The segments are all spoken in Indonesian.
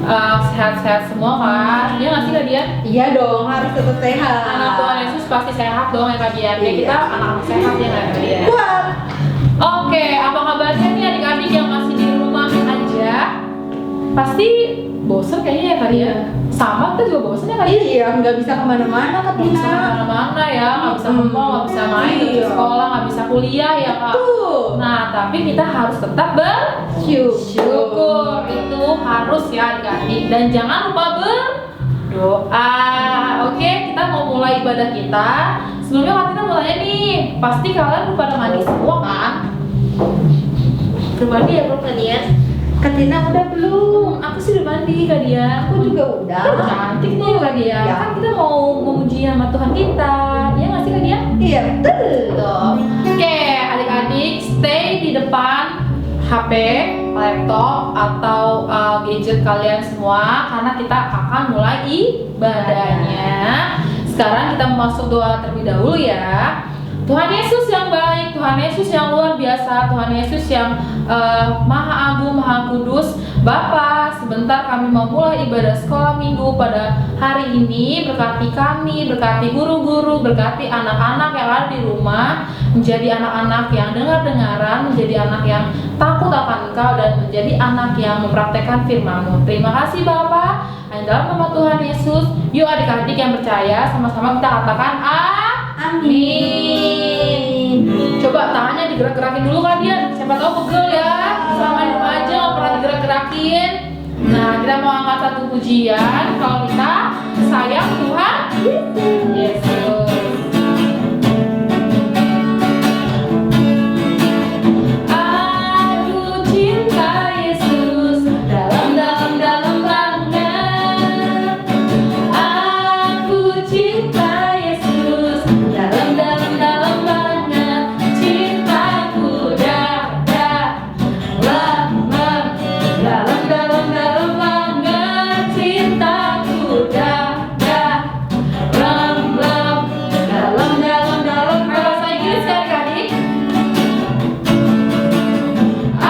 sehat-sehat semua kan? Iya nggak sih Kak Dian? Iya dong, harus tetap sehat. Anak Tuhan Yesus pasti sehat dong ya Kak Dian. Kayak Iya. kita anak-anak sehat ya nggak Kak Dian? Kuat. Oke, apa kabarnya nih adik-adik yang masih di rumah aja? Pasti bosen kayaknya ya Kak Dian? Sama kita juga bosen ya Kak Dian? Iya, nggak bisa kemana-mana Kak Nggak bisa Tina. kemana-mana ya, nggak bisa ke mall, nggak bisa main, nggak bisa Iya. sekolah, nggak bisa kuliah ya Kak. Tuh. Nah, tapi kita harus tetap bersyukur. Itu harus ya adik-adik. Dan jangan lupa berdoa. Oke, kita mau mulai ibadah kita. Sebelumnya Kak Tina mau tanya nih, pasti kalian udah pada mandi semua kan? Udah mandi ya belum Kak Dian? Kak Tina udah belum? Aku sih udah mandi Kak Dian. Aku juga udah. Cantik nih Kak Dian. Ya. Kan kita mau memuji nama Tuhan kita. Iya nggak sih Kak Dian? Iya, betul. Tuh. Oke, adik-adik stay di depan HP, laptop atau gadget kalian semua karena kita akan mulai ibadahnya. Sekarang kita masuk doa terlebih dahulu ya. Tuhan Yesus yang baik, Tuhan Yesus yang luar biasa, Tuhan Yesus yang Maha Agung, Maha Kudus. Bapa, sebentar kami mau mulai ibadah sekolah minggu pada hari ini. Berkati kami, berkati guru-guru, berkati anak-anak yang ada di rumah, menjadi anak-anak yang dengar-dengaran, menjadi anak yang takut akan Engkau, dan menjadi anak yang mempraktekkan firman-Mu. Terima kasih Bapa. Dalam nama Tuhan Yesus, yuk adik-adik yang percaya sama-sama kita katakan amin. Coba tangannya digerak-gerakin dulu Kak Dian. Siapa tahu pegel ya. Selama di rumah aja nggak pernah digerak-gerakin. Nah, kita mau angkat satu pujian. Kalau kita sayang Tuhan Yesus. Aku cinta Yesus dalam banget. Aku cinta Yesus dalam banget. Cintaku dalam banget. Cintaku dalam. Bahasa Inggris ya adik-adik. I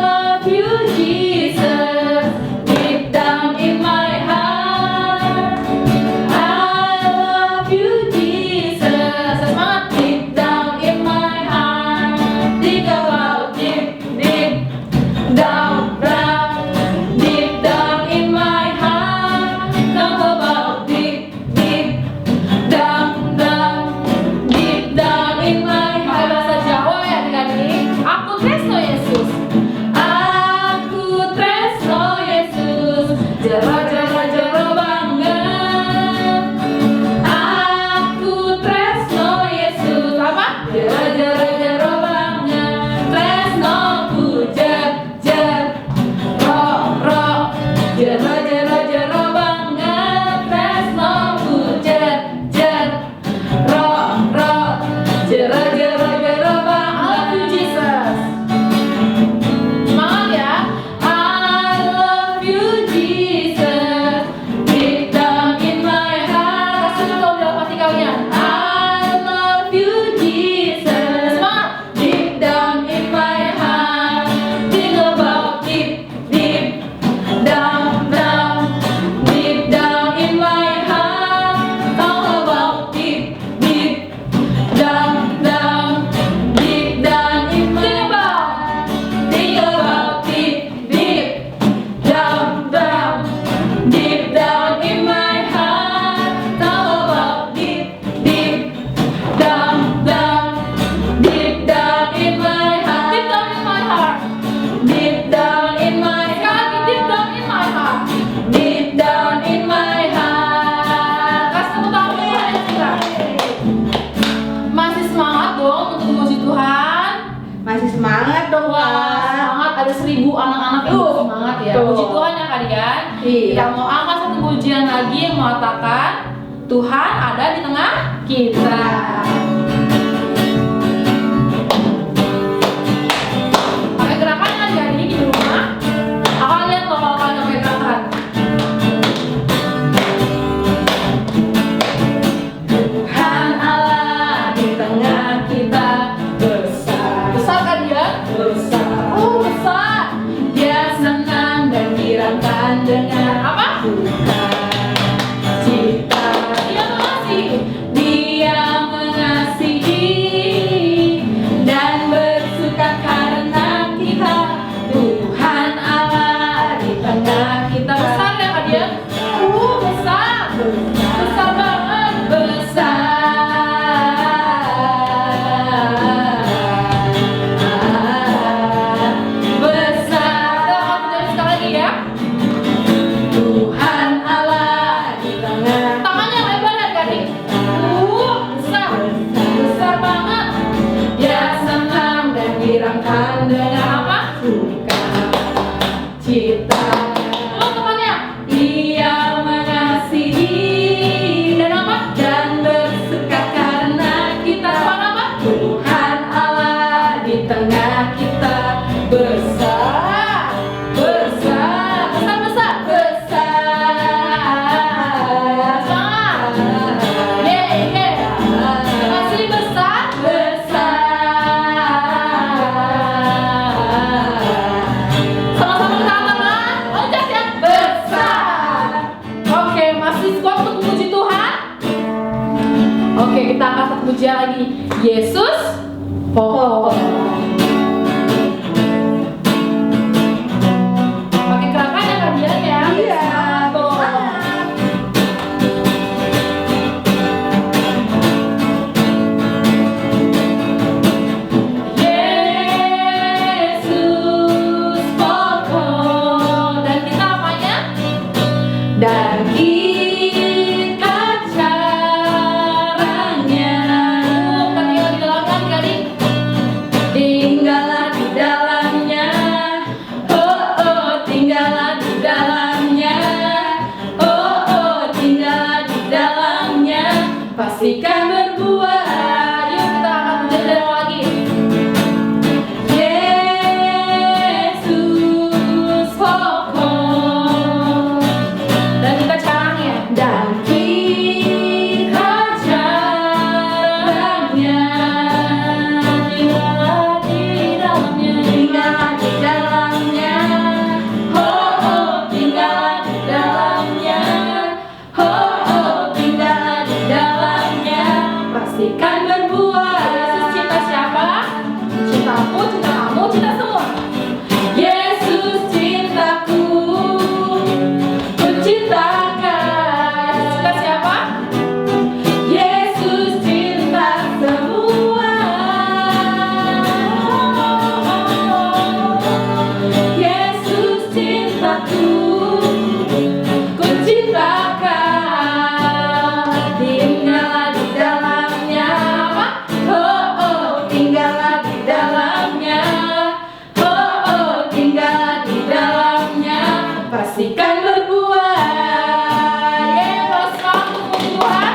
love you Jesus, deep down in my heart. I love you Jesus, semangat, deep down in my heart. Think about deep down, deep down in my heart. Talk about deep down, deep down in my heart. Bahasa Jawa ya adik-adik. Aku tresno Yesus. Aku tresno Yesus. Jero banget. Aku tresno Yesus. Apa? Jero banget. Tresnoku ro. Jero banget. Tresnoku ro. Jero banget. I love you Jesus. Semangat ya. I love you Jesus, deep down in my heart. Kasih dulu dalam hati kalian. I love you Jesus. Semangat. Deep down in my heart. Think about deep down, deep down in my heart. Talk about deep down, deep down in my heart. Think about deep down, deep down in my heart. Talk about deep down, deep down in my heart. Deep down in my heart. Deep down in my heart. Deep down in my heart. Kasih tepuk tangan dulu ya kita. Masih semangat dong untuk memuji Tuhan. Masih semangat dong, Wah, Kak. semangat, ada 1000 anak-anak yang Tuh, semangat ya. tuh. Puji Tuhan ya kalian. Iya. Kita mau angkat satu pujian lagi yang mengatakan Tuhan ada di tengah kita. Pakai gerakan kan jadi di rumah. Akan lihat loh kalau kalian pakai gerakan. Tuhan Allah di tengah kita besar. Besar kan dia? Besar. Oh besar. Dia senang dan dirangkan dengan ciptaan. Teman-temannya. Ia mengasihi Dan apa? dan bersuka karena kita. Tuhan apa? Tuhan Allah di tengah kita besar, besar, Besar-besar. besar, Semangat. Yeay. Masih besar. Sama-sama kita tangan. Loncat ya. Besar. Oke, masih kuat untuk puji Tuhan? Oke, kita angkat satu pujian lagi. Yesus pokok. Pakai kerangka ya kalian ya. Iya, Tuh. Yesus pokok. Dan kita apanya? dan kita caranya Tinggal di dalam kan adik? tinggallah di dalamnya, oh oh tinggallah di dalamnya, oh oh tinggallah di dalamnya, pastikan berbuah. Yuk kita akan belajar lagi. Yesus pokok Dan kita caranya. dan kita caranya Tinggallah di dalamnya. tinggallah di dalamnya, oh oh tinggallah di dalamnya, oh oh tinggallah di dalamnya, pastikan berbuah. Yesus cinta siapa? Cinta aku, cinta kamu, cinta semua. Yesus cintaku, ku cintakan. Cinta siapa? Yesus cinta semua. Yesus cintaku, ku cintakan. Tinggallah di dalamnya, oh oh tinggallah di dalamnya, oh oh tinggallah di dalamnya, pastikan berbuah. Yeay, kalau semangat untuk puji Tuhan.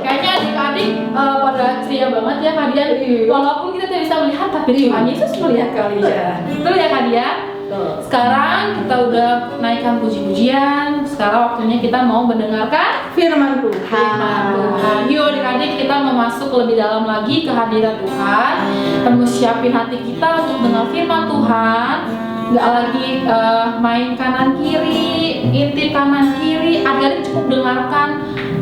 Kayaknya adik-adik pada ceria banget ya kalian. Iya. Walaupun kita tidak bisa melihat, tapi Tuhan Yesus melihat kalian. Betul ya kalian? Sekarang kita udah naikkan puji-pujian. Sekarang waktunya kita mau mendengarkan Firman Tuhan. firman Tuhan. Yuk adik-adik, kita mau masuk lebih dalam lagi ke hadirat Tuhan. Kita mau siapin hati kita untuk dengar firman Tuhan. Nggak lagi main kanan kiri, intip kanan kiri. Adik-adik cukup dengarkan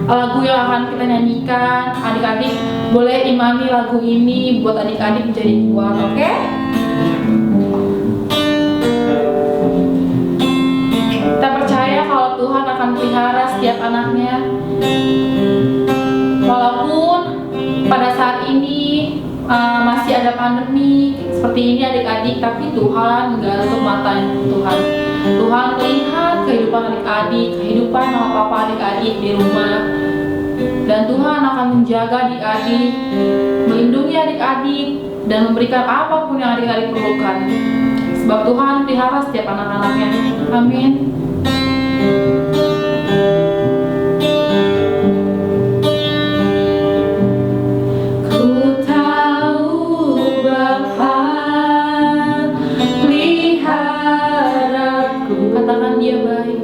lagu yang akan kita nyanyikan. Adik-adik boleh imani lagu ini buat adik-adik menjadi kuat, oke? Kita percaya kalau Tuhan akan pelihara setiap anaknya. Walaupun pada saat ini masih ada pandemi seperti ini adik-adik, tapi Tuhan nggak tutup mata Tuhan. Tuhan melihat kehidupan adik-adik, kehidupan mama papa adik-adik di rumah. Dan Tuhan akan menjaga adik-adik, melindungi adik-adik, dan memberikan apapun yang adik-adik perlukan. Sebab Tuhan pelihara setiap anak-anaknya. Amin. Ku tahu Bapa peliharaku. Katakan dia baik.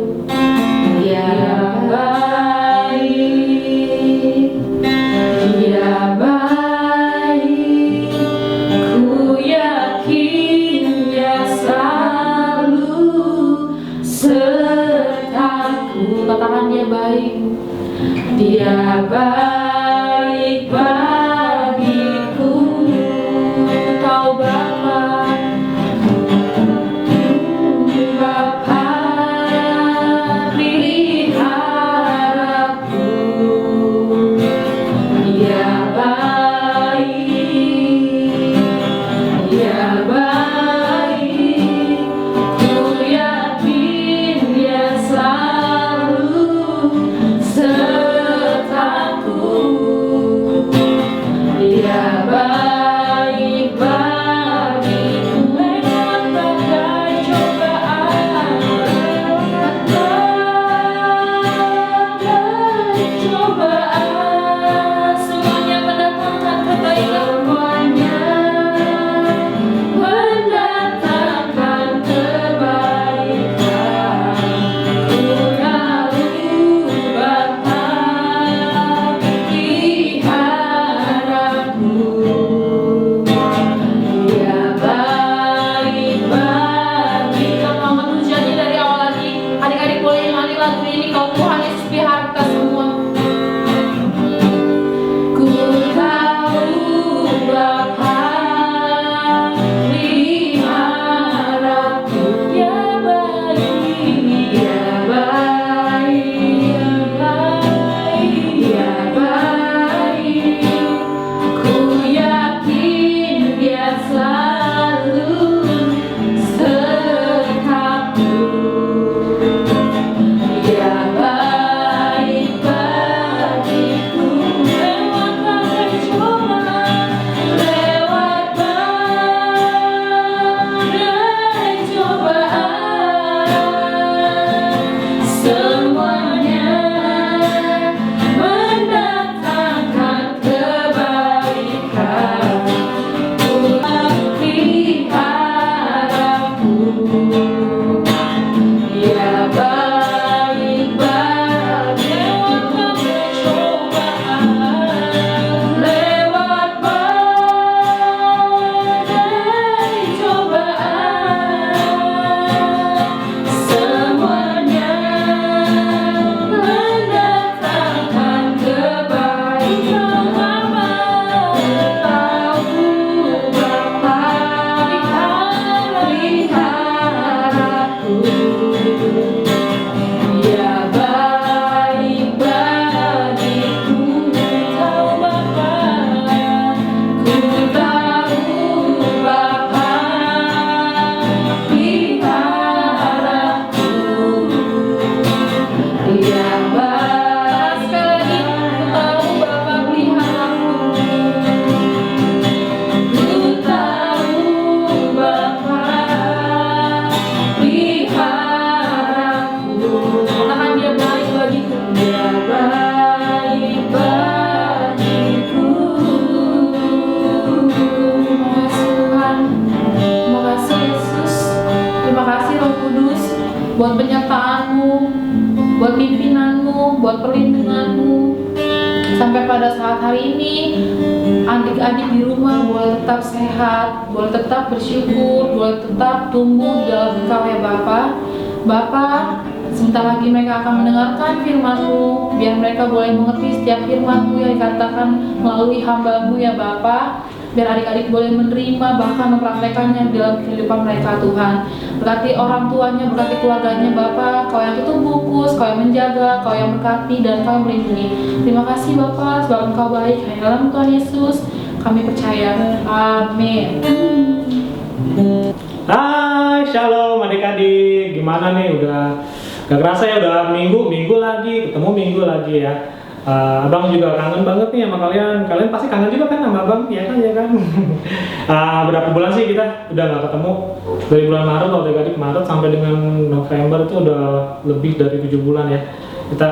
Dia baik, Dia baik. Ku yakin Dia selalu sertaku. Katakan dia baik. Dia baik bagiku. Tahu Bapa. Bapa peliharaku. Dia baik, Dia baik. Ku yakin Dia selalu sertaku. buat penyertaan-Mu, buat pimpinan-Mu, buat perlindungan-Mu. Sampai pada saat hari ini, adik-adik di rumah boleh tetap sehat, boleh tetap bersyukur, boleh tetap tumbuh di dalam Engkau ya Bapa. Bapa, sebentar lagi mereka akan mendengarkan firman-Mu, biar mereka boleh mengerti setiap firman-Mu yang dikatakan melalui hamba-Mu ya Bapa. Biar adik-adik boleh menerima bahkan mempraktekannya dalam kehidupan mereka Tuhan. Berkati orang tuanya, berkati keluarganya Bapa. Kau yang tutup bungkus, Kau yang menjaga, Kau yang berkati dan Kau yang melindungi. Terima kasih Bapa sebab Engkau baik. Hanya dalam Tuhan Yesus kami percaya. Amin. Hai, shalom adik-adik. Gimana nih, udah gak kerasa ya, udah minggu lagi, ketemu minggu lagi ya. Abang juga kangen banget nih sama kalian. Kalian pasti kangen juga kan sama abang, ya kan? Berapa bulan sih kita udah gak ketemu? Dari bulan Maret, waktu adik Maret sampai dengan November itu udah lebih dari 7 bulan ya. Kita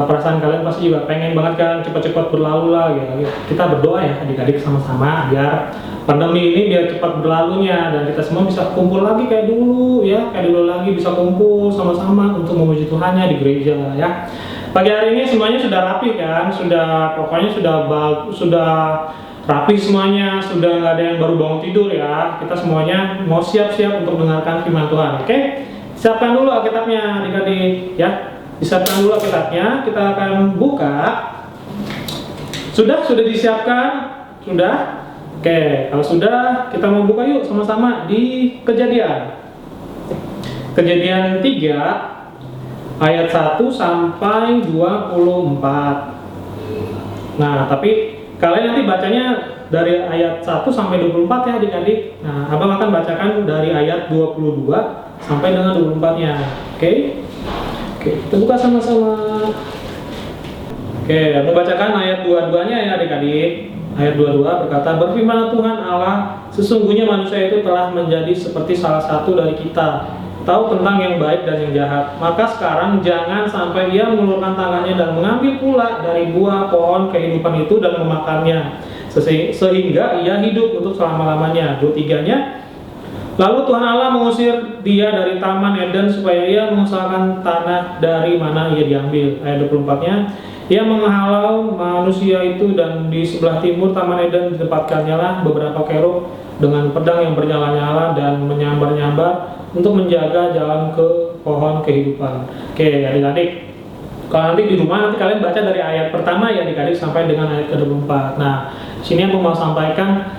perasaan kalian pasti juga pengen banget kan cepat-cepat berlalu lah gitu. Kita berdoa ya adik-adik sama-sama biar pandemi ini biar cepat berlalunya dan kita semua bisa kumpul lagi kayak dulu ya, kayak dulu lagi bisa kumpul sama-sama untuk memuji Tuhannya di gereja ya. Pagi hari ini semuanya sudah rapi kan, pokoknya sudah rapi semuanya, sudah nggak ada yang baru bangun tidur ya. Kita semuanya mau siap-siap untuk mendengarkan firman Tuhan. Oke, siapkan dulu Alkitabnya adik-adik ya. Disiapkan dulu Alkitabnya, kita akan buka. Sudah disiapkan? Sudah? Oke, kalau sudah kita mau buka yuk sama-sama di Kejadian 3 ayat 1 sampai 24. Nah, tapi kalian nanti bacanya dari ayat 1 sampai 24 ya adik-adik. Nah, Abang akan bacakan dari ayat 22 sampai dengan 24-nya. Oke, kita buka sama-sama. Oke, aku bacakan ayat 22-nya ya adik-adik. Ayat 22 berkata, "Berfirmanlah Tuhan Allah, sesungguhnya manusia itu telah menjadi seperti salah satu dari kita, tahu tentang yang baik dan yang jahat. Maka sekarang jangan sampai ia mengulurkan tangannya dan mengambil pula dari buah pohon kehidupan itu dan memakannya, sehingga ia hidup untuk selama-lamanya." 23-nya, "Lalu Tuhan Allah mengusir dia dari Taman Eden supaya ia mengusahakan tanah dari mana ia diambil." Ayat 24-nya, "Ia menghalau manusia itu dan di sebelah timur Taman Eden ditempatkannya lah beberapa kerub dengan pedang yang bernyala-nyala dan menyambar-nyambar untuk menjaga jalan ke pohon kehidupan." Oke adik-adik, kalau nanti di rumah nanti kalian baca dari ayat pertama ya adik-adik sampai dengan ayat ke-24. Nah, sini aku mau sampaikan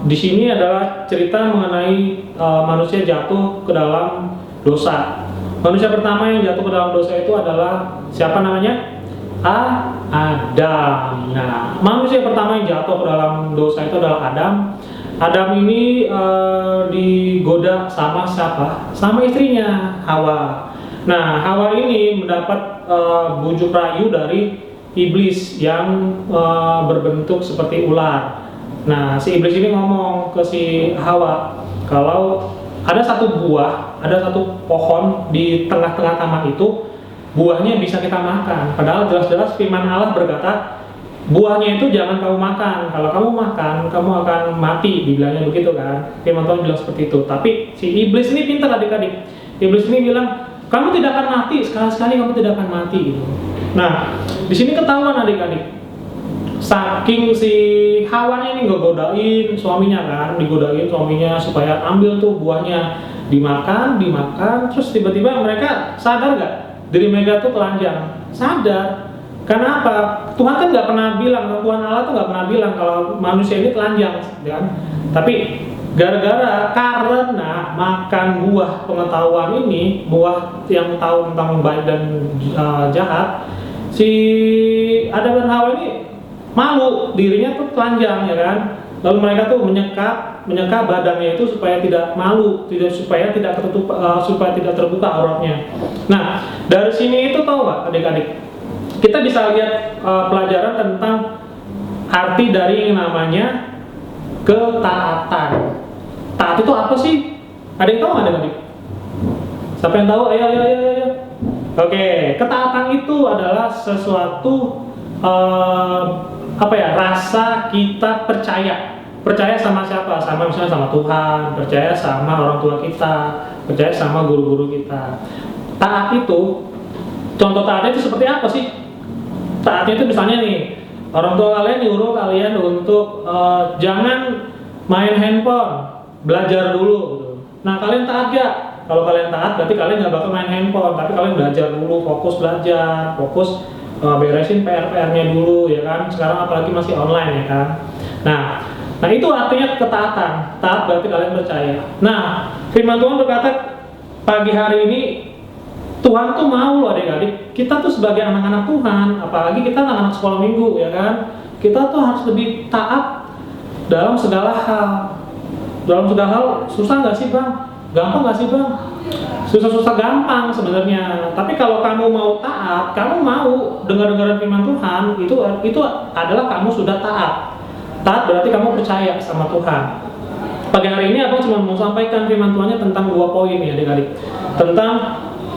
di sini adalah cerita mengenai manusia jatuh ke dalam dosa. Manusia pertama yang jatuh ke dalam dosa itu adalah siapa namanya? Adam. Nah, manusia pertama yang jatuh ke dalam dosa itu adalah Adam. Adam ini digoda sama siapa? Sama istrinya, Hawa. Nah, Hawa ini mendapat bujuk rayu dari iblis yang berbentuk seperti ular. Nah, si iblis ini ngomong ke si Hawa kalau ada satu pohon di tengah-tengah taman itu, buahnya bisa kita makan. Padahal jelas-jelas firman Allah berkata, buahnya itu jangan kamu makan. Kalau kamu makan, kamu akan mati. Dibilangnya begitu kan. Firman Tuhan bilang seperti itu. Tapi si iblis ini pintar adik-adik. Iblis ini bilang, kamu tidak akan mati. Sekali-sekali kamu tidak akan mati. Gitu. Nah, di sini ketahuan adik-adik. Saking si Hawa ini ngegodain suaminya kan, digodain suaminya supaya ambil tuh buahnya, dimakan, terus tiba-tiba mereka sadar nggak? Diri mereka tuh telanjang. Sadar. Kenapa? Tuhan kan nggak pernah bilang, Tuhan Allah tuh nggak pernah bilang kalau manusia ini telanjang, kan? Tapi karena makan buah pengetahuan ini, buah yang tahu tentang baik dan jahat, si Adam dan Hawa ini malu, dirinya tuh telanjang, ya kan? Lalu mereka tuh menyeka badannya itu supaya tidak malu, supaya tidak terbuka auratnya. Nah, dari sini itu tahu nggak adik-adik? Kita bisa lihat pelajaran tentang arti dari yang namanya ketaatan. Taat itu apa sih? Ada yang tahu nggak adik-adik? Siapa yang tahu? Ayo. Oke, ketaatan itu adalah sesuatu rasa kita percaya percaya sama siapa? Sama misalnya sama Tuhan, percaya sama orang tua kita, percaya sama guru-guru kita. Taat itu, contoh taatnya itu seperti apa sih? Taatnya itu misalnya nih, orang tua kalian nyuruh kalian untuk jangan main handphone, belajar dulu gitu. Nah kalian taat gak? Kalau kalian taat berarti kalian gak bakal main handphone, tapi kalian belajar dulu, fokus belajar, fokus beresin PR-nya dulu ya kan. Sekarang apalagi masih online ya kan. Nah itu artinya ketaatan. Taat berarti kalian percaya. Nah firman Tuhan berkata pagi hari ini Tuhan tuh mau loh adik-adik, kita tuh sebagai anak-anak Tuhan, apalagi kita anak-anak sekolah minggu ya kan, kita tuh harus lebih taat dalam segala hal. Dalam segala hal susah nggak sih bang? Gampang nggak sih bang? Susah-susah gampang sebenarnya. Tapi kalau kamu mau taat, kamu mau dengar-dengaran firman Tuhan, itu adalah kamu sudah taat. Taat berarti kamu percaya sama Tuhan. Pagi hari ini abang cuma mau sampaikan firman Tuhannya tentang 2 poin ya adik-adik. Tentang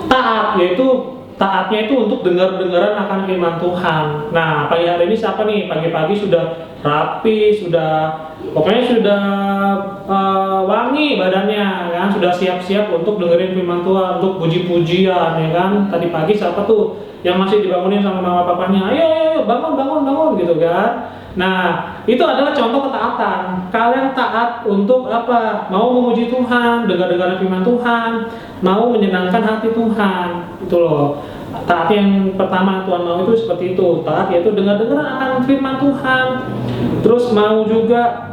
taat, yaitu taatnya itu untuk dengar-dengaran akan firman Tuhan. Nah pagi hari ini siapa nih? Pagi-pagi sudah rapi, pokoknya sudah wangi badannya kan, sudah siap-siap untuk dengerin firman Tuhan, untuk puji-pujian ya kan. Tadi pagi siapa tuh yang masih dibangunin sama mama papanya, ayo bangun gitu kan. Nah itu adalah contoh ketaatan. Kalian taat untuk apa? Mau memuji Tuhan, dengar-dengar firman Tuhan, mau menyenangkan hati Tuhan, itu loh. Taat yang pertama Tuhan mau itu seperti itu. Taat yaitu dengar-dengar akan firman Tuhan, terus mau juga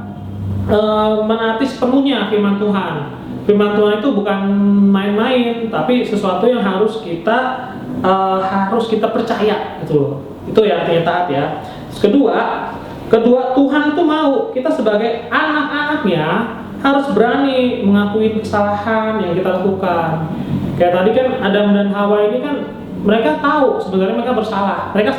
menaati sepenuhnya firman Tuhan. Firman Tuhan itu bukan main-main, tapi sesuatu yang harus kita percaya, gitu loh. Itu ya artinya taat ya. Kedua Tuhan itu mau kita sebagai anak-anaknya harus berani mengakui kesalahan yang kita lakukan. Kayak tadi kan Adam dan Hawa ini kan mereka tahu sebenarnya mereka bersalah, mereka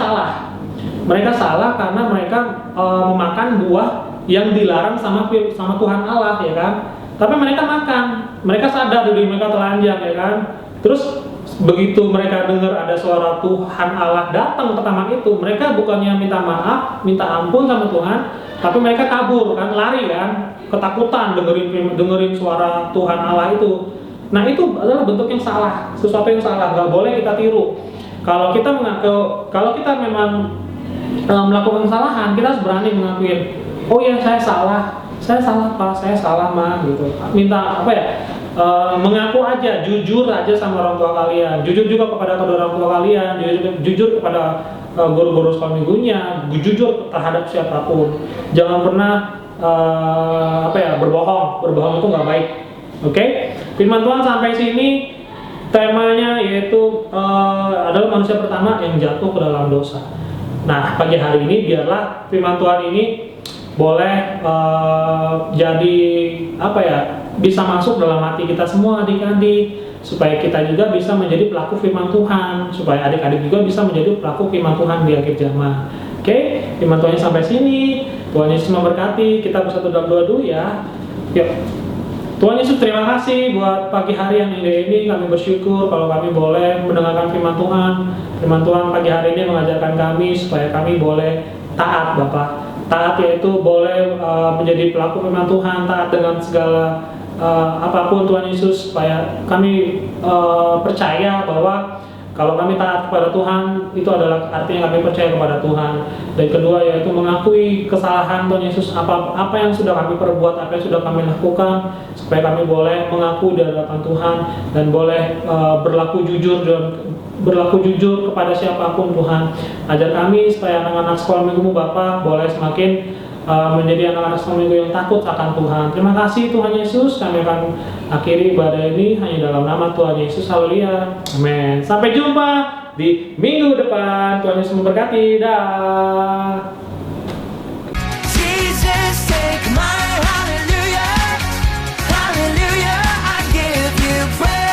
salah karena mereka memakan buah yang dilarang sama Tuhan Allah ya kan. Tapi mereka makan, mereka sadar diri mereka telanjang ya kan. Terus begitu mereka dengar ada suara Tuhan Allah datang ke taman itu, mereka bukannya minta maaf, minta ampun sama Tuhan, tapi mereka kabur kan, lari kan, ketakutan dengerin suara Tuhan Allah itu. Nah itu adalah bentuk yang salah, sesuatu yang salah, nggak boleh kita tiru. Kalau kita memang melakukan kesalahan, kita harus berani mengakuin, oh ya saya salah Pak, saya salah Ma gitu. Minta apa ya? Mengaku aja, jujur aja sama orang tua kalian, jujur juga kepada kedua orang tua kalian, jujur kepada guru-guru sekolah minggunya, jujur terhadap siapapun. Jangan pernah berbohong itu nggak baik. Oke? Firman Tuhan sampai sini temanya yaitu adalah manusia pertama yang jatuh ke dalam dosa. Nah pagi hari ini biarlah firman Tuhan ini boleh jadi bisa masuk dalam hati kita semua adik-adik, supaya kita juga bisa menjadi pelaku firman Tuhan, supaya adik-adik juga bisa menjadi pelaku firman Tuhan di akhir zaman. Oke, firman Tuhan sampai sini. Tuhan Yesus memberkati. Kita bersatu dalam doa dulu ya. Yuk. Tuhan Yesus, terima kasih buat pagi hari yang indah ini. Kami bersyukur kalau kami boleh mendengarkan firman Tuhan. Firman Tuhan pagi hari ini mengajarkan kami supaya kami boleh taat, Bapak. Taat yaitu boleh menjadi pelaku firman Tuhan, taat dengan segala apapun Tuhan Yesus, supaya kami percaya bahwa kalau kami taat kepada Tuhan, itu adalah artinya kami percaya kepada Tuhan. Dan kedua yaitu mengakui kesalahan Tuhan Yesus, apa yang sudah kami perbuat, apa yang sudah kami lakukan, supaya kami boleh mengaku di hadapan Tuhan dan boleh berlaku jujur kepada siapapun Tuhan. Ajar kami supaya anak-anak sekolah minggu Bapak boleh semakin menjadi anak-anak sekolah minggu yang takut akan Tuhan. Terima kasih Tuhan Yesus. Kami akan akhiri ibadah ini hanya dalam nama Tuhan Yesus. Haleluya. Amin. Sampai jumpa di minggu depan. Tuhan Yesus memberkati. Dah.